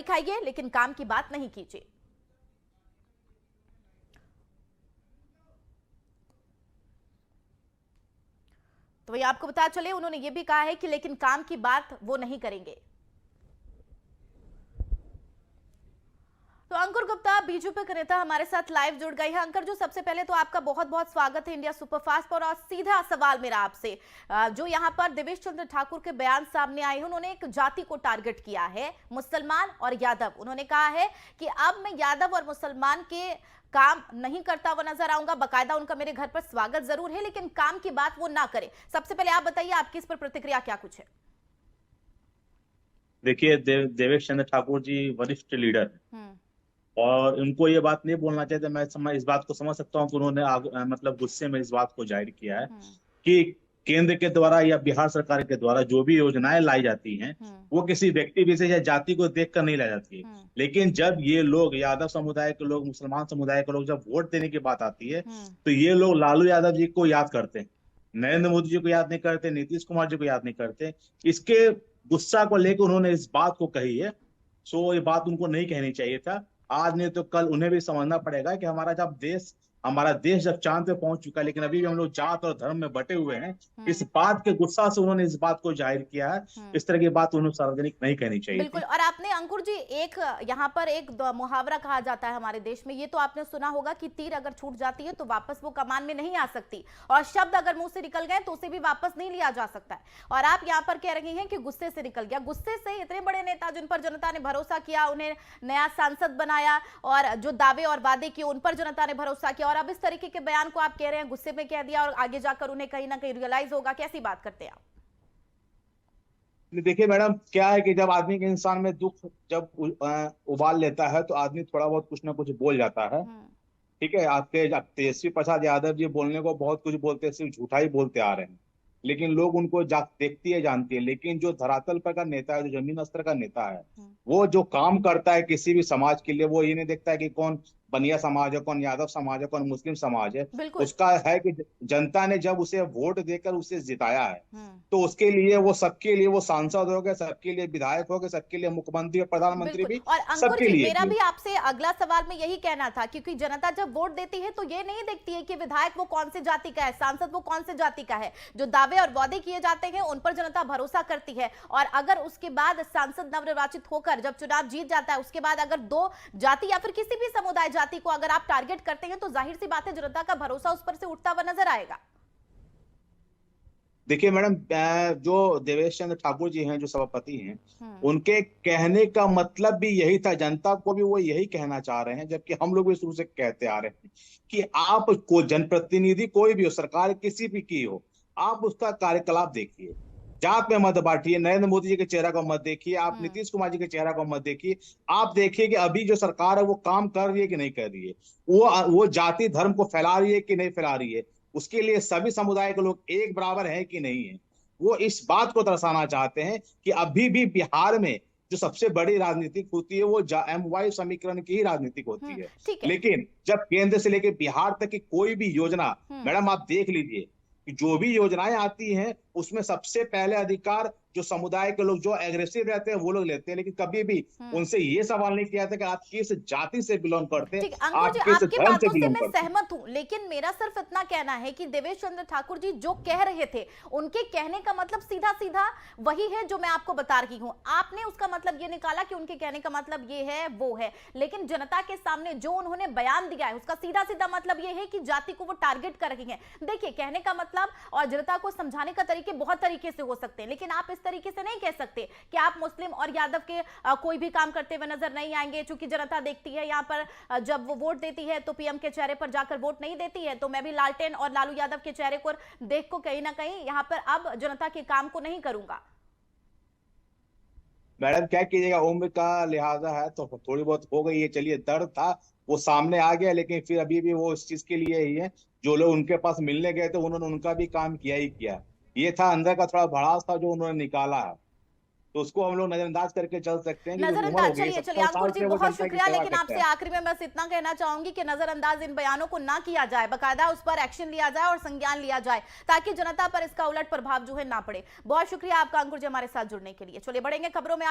दिखाइए लेकिन काम की बात नहीं कीजिए। तो ये आपको बता चले, उन्होंने ये भी कहा है कि लेकिन काम की बात वो नहीं करेंगे। तो अंकुर गुप्ता बीजेपी के नेता हमारे साथ लाइव जुड़ गए हैं। अंकुर जो सबसे पहले तो आपका बहुत बहुत स्वागत है इंडिया सुपरफास्ट पर। और सीधा सवाल मेरा आपसे, जो यहाँ पर देवेश चंद्र ठाकुर के बयान सामने आए हैं, उन्होंने एक जाति को टारगेट किया है, मुसलमान और यादव। उन्होंने कहा है कि अब मैं यादव और मुसलमान के काम नहीं करता हुआ नजर आऊंगा, बकायदा उनका मेरे घर पर स्वागत जरूर है लेकिन काम की बात वो ना करे। सबसे पहले आप बताइए आपकी इस पर प्रतिक्रिया क्या कुछ है? देखिए देवेश चंद्र ठाकुर जी वरिष्ठ लीडर हैं और उनको ये बात नहीं बोलना चाहिए। मैं इस बात को समझ सकता हूँ कि उन्होंने मतलब गुस्से में इस बात को जाहिर किया है कि केंद्र के द्वारा या बिहार सरकार के द्वारा जो भी योजनाएं लाई जाती हैं वो किसी व्यक्ति विशेष या जाति को देखकर नहीं लाई जाती है। लेकिन जब ये लोग यादव समुदाय के लोग, मुसलमान समुदाय के लोग जब वोट देने की बात आती है तो ये लोग लालू यादव जी को याद करते हैं, नरेंद्र मोदी जी को याद नहीं करते, नीतीश कुमार जी को याद नहीं करते। इसके गुस्सा को लेकर उन्होंने इस बात को कही है। सो ये बात उनको नहीं कहनी चाहिए था। आज नहीं तो कल उन्हें भी समझना पड़ेगा कि हमारा देश जब चांद पे पहुंच चुका है लेकिन अभी भी हम लोग जात और धर्म में बटे हुए हैं। इस बात के गुस्सा से उन्होंने इस बात को जाहिर किया है। इस तरह की बात उन्हें सार्वजनिक नहीं कहनी चाहिए बिल्कुल। और आपने अंकुर जी एक यहाँ पर एक मुहावरा कहा जाता है हमारे देश में, ये तो आपने सुना होगा कि तीर अगर छूट जाती है तो वापस वो कमान में नहीं आ सकती, और शब्द अगर मुंह से निकल गए तो उसे भी वापस नहीं लिया जा सकता है। और आप यहाँ पर कह रही हैं कि गुस्से से निकल गया। गुस्से से इतने बड़े नेता जिन पर जनता ने भरोसा किया, उन्हें नया सांसद बनाया और जो दावे और वादे किए उन पर जनता ने भरोसा किया, और अब इस तरीके के बयान को आप कह रहे हैं गुस्से में कह दिया और आगे जाकर उन्हें कहीं ना कहीं रियलाइज होगा। कैसी बात करते हैं आप? देखिए मैडम, क्या है कि जब आदमी के इंसान में दुख जब उबाल लेता है तो आदमी थोड़ा बहुत कुछ ना कुछ बोल जाता है। ठीक है, आपके जब तेजस्वी प्रसाद यादव जी बोलने को बहुत कुछ बोलते हैं, सिर्फ झूठा ही बोलते आ रहे हैं, लेकिन लोग उनको देखती है, जानती है। लेकिन जो धरातल पर का नेता है, जो जमीन स्तर का नेता है, वो जो काम करता है किसी भी समाज के लिए, वो ये नहीं देखता है कि कौन बनिया समाज है, कौन यादव समाज है, कौन मुस्लिम समाज है। उसका है कि जनता ने जब उसे वोट देकर उसे जिताया है तो उसके लिए वो सबके लिए वो सांसद हो गए, सबके लिए विधायक हो गए, सबके लिए मुख्यमंत्री और प्रधानमंत्री भी, और अंकुर सबके जी लिए। मेरा भी आपसे अगला सवाल में यही कहना था, क्योंकि जनता जब वोट देती है तो ये नहीं देखती है कि विधायक वो कौन से जाति का है, सांसद वो कौन से जाति का है। जो दावे और वादे किए जाते हैं उन पर जनता भरोसा करती है, और अगर उसके बाद सांसद नवनिर्वाचित होकर जब चुनाव जीत जाता है उसके बाद अगर दो जाति या फिर किसी भी समुदाय जाति को अगर आप टारगेट करते हैं तो जाहिर सी बात है जनता का भरोसा उस पर से उठता हुआ नजर आएगा। देखिए मैडम, जो देवेश चंद्र ठाकुर जी हैं, जो सभापति हैं, उनके कहने का मतलब भी यही था, जनता को भी वो यही कहना चाह रहे हैं, जबकि हम लोग भी शुरू से कहते आ रहे हैं कि आप को जनप्रतिनिधि कोई भी हो, सरकार किसी भी की हो, आप उसका कार्यकलाप देखिए, जात में मत बांटिए। नरेंद्र मोदी जी के चेहरा को मत देखिए, आप नीतीश कुमार जी के चेहरा को मत देखिए। आप देखिए कि अभी जो सरकार है वो काम कर रही है कि नहीं कर रही है, वो जाति धर्म को फैला रही है कि नहीं फैला रही है, उसके लिए सभी समुदाय के लोग एक बराबर हैं कि नहीं है। वो इस बात को दर्शाना चाहते हैं कि अभी भी बिहार में जो सबसे बड़ी राजनीतिक होती है वो MY समीकरण की ही राजनीतिक होती है। लेकिन जब केंद्र से लेकर बिहार तक की कोई भी योजना, मैडम आप देख लीजिए कि जो भी योजनाएं आती हैं उसमें सबसे पहले अधिकार जो समुदाय के लोग जो एग्रेसिव रहते हैं वो लोग लेते हैं, लेकिन कभी भी उनसे ये सवाल नहीं किया था कि आप किस जाति से बिलोंग करते हैं, आप किस धर्म से बिलोंग करते हैं। मैं सहमत हूं, लेकिन मेरा सिर्फ इतना कहना है कि देवेश चंद्र ठाकुर जी जो कह रहे थे उनके कहने का मतलब सीधा सीधा वही है जो मैं आपको बता रही हूं। आपने उसका मतलब ये निकाला कि उनके कहने का मतलब ये है वो है, लेकिन जनता के सामने जो उन्होंने बयान दिया है उसका सीधा सीधा मतलब ये है कि जाति को वो टारगेट कर रही है। देखिए, कहने का मतलब और जनता को समझाने का तरीके बहुत तरीके से हो सकते हैं, लेकिन आप इस तरीके से नहीं कह सकते कि आप मुस्लिम और यादव के कोई भी काम करते हुए नजर नहीं आएंगे। चूंकि जनता देखती है यहाँ पर जब वो वोट देती है तो पीएम के चेहरे पर जाकर वोट नहीं देती है, तो मैं भी लालटेन और लालू यादव के चेहरे को देख को कहीं ना कहीं यहाँ पर अब जनता के काम को नहीं करूंगा। मैडम क्या कीजिएगा, उम्र का लिहाजा है तो थोड़ी बहुत हो गई है। चलिए, दर्द था वो सामने आ गया, लेकिन फिर अभी भी वो इस चीज के लिए ही है। जो लोग उनके पास मिलने गए थे उन्होंने उनका भी काम किया ही किया। ये था अंदर का थोड़ा भड़ास था जो उन्होंने निकाला है, तो उसको हम लोग नजरअंदाज करके चल सकते हैं। नजरअंदाज, चलिए चलिए अंकुर जी बहुत शुक्रिया, लेकिन आपसे आखिरी में बस इतना कहना चाहूंगी कि नजरअंदाज इन बयानों को ना किया जाए, बकायदा उस पर एक्शन लिया जाए और संज्ञान लिया जाए ताकि जनता पर इसका उलट प्रभाव जो है ना पड़े। बहुत शुक्रिया आपका अंकुर जी हमारे साथ जुड़ने के लिए। चलिए बढ़ेंगे खबरों में।